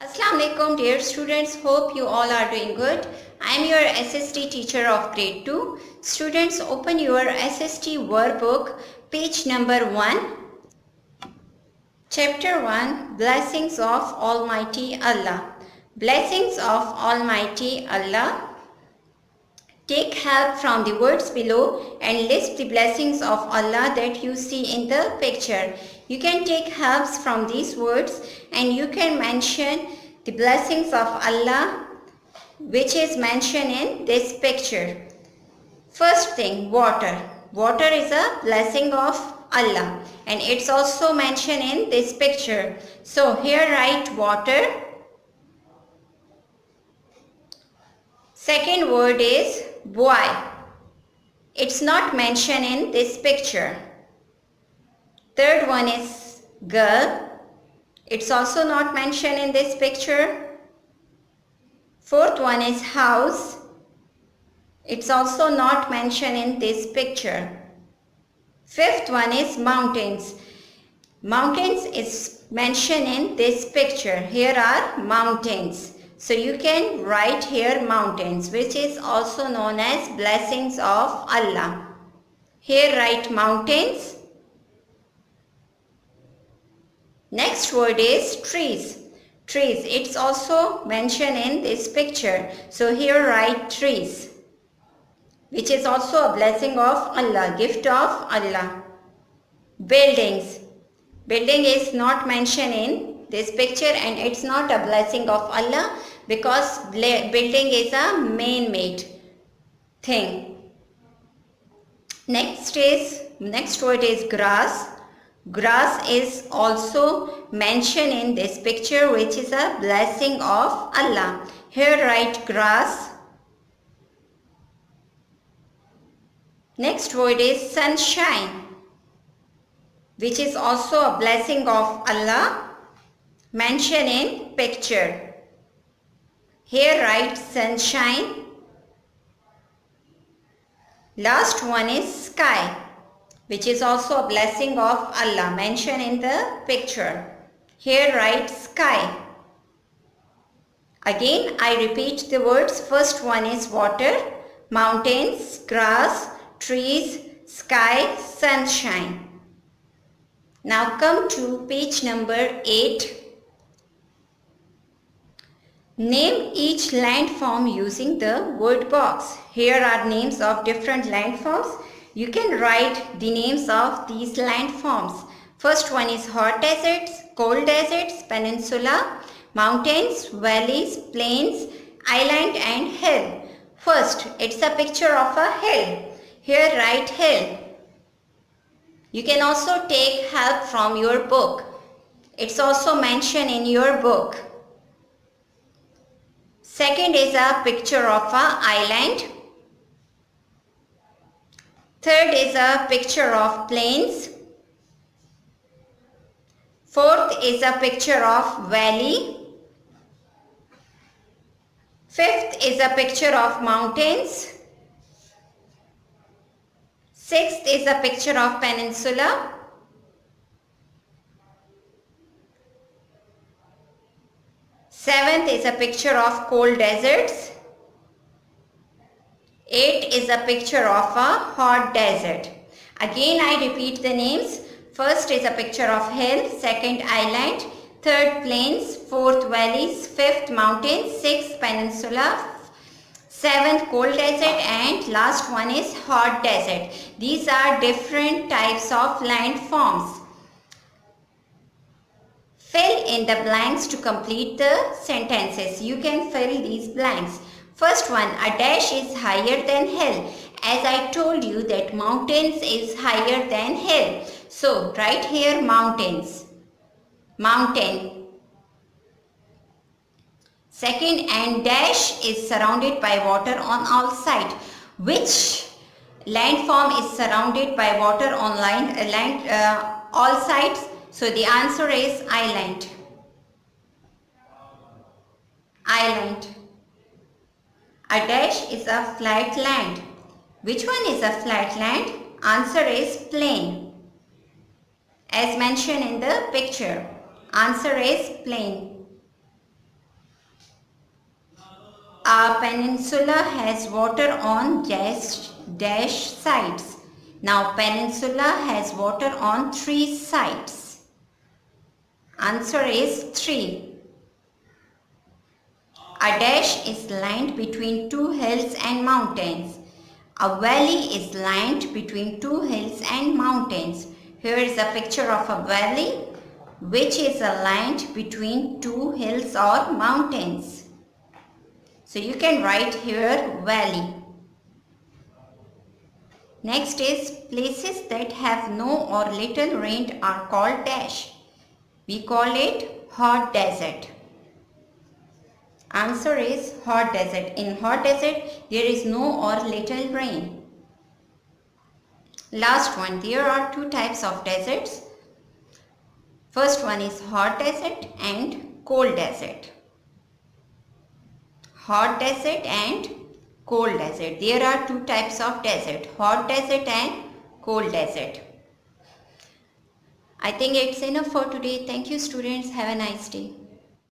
Assalamu alaikum dear students, hope you all are doing good. I am your SST teacher of grade 2. Students, open your SST workbook, page number 1. Chapter 1, Blessings of Almighty Allah. Blessings of Almighty Allah. Take help from the words below and list the blessings of Allah that you see in the picture. You can take helps from these words and you can mention the blessings of Allah which is mentioned in this picture. First thing, water. Water is a blessing of Allah and it's also mentioned in this picture. So here write water. Second word is boy. It's not mentioned in this picture. Third one is girl. It's also not mentioned in this picture. Fourth one is house. It's also not mentioned in this picture. Fifth one is mountains. Mountains is mentioned in this picture. Here are mountains. So you can write here mountains, which is also known as blessings of Allah. Here write mountains. Next word is trees. Trees, it's also mentioned in this picture. So here write trees, which is also a blessing of Allah, gift of Allah. Buildings. Building is not mentioned in this picture and it's not a blessing of Allah because building is a man-made thing. Next word is grass. Grass is also mentioned in this picture, which is a blessing of Allah. Here write grass. Next word is sunshine, which is also a blessing of Allah mentioned in picture. Here write sunshine. Last one is sky, which is also a blessing of Allah mentioned in the picture. Here write sky. Again I repeat the words. First one is water, mountains, grass, trees, sky, sunshine. Now come to page number 8. Name each landform using the word box. Here are names of different landforms. You can write the names of these landforms. First one is hot deserts, cold deserts, peninsula, mountains, valleys, plains, island and hill. First, it's a picture of a hill. Here write hill. You can also take help from your book. It's also mentioned in your book. Second is a picture of a island. Third is a picture of plains. Fourth is a picture of valley. Fifth is a picture of mountains. Sixth is a picture of peninsula. Seventh is a picture of cold deserts. Eighth is a picture of a hot desert. Again I repeat the names. First is a picture of hill, second island, third plains, fourth valleys, fifth mountains, sixth peninsula, seventh cold desert and last one is hot desert. These are different types of landforms. Fill in the blanks to complete the sentences. You can fill these blanks. First one, a dash is higher than hill. As I told you that mountains is higher than hill. So write here mountains. Mountain. Second, and dash is surrounded by water on all sides. Which landform is surrounded by water on all sides? So the answer is island. Island. A dash is a flat land. Which one is a flat land? Answer is plain. As mentioned in the picture. Answer is plain. A peninsula has water on dash sides. Now peninsula has water on 3 sides. Answer is 3. A dash is lined between 2 hills and mountains. A valley is lined between 2 hills and mountains. Here is a picture of a valley which is aligned between 2 hills or mountains. So you can write here valley. Next is places that have no or little rain are called dash. We call it hot desert. Answer is hot desert. In hot desert there is no or little rain. Last one, there are 2 types of deserts. First one is hot desert and cold desert. Hot desert and cold desert. There are 2 types of desert, hot desert and cold desert. I think it's enough for today. Thank you students. Have a nice day.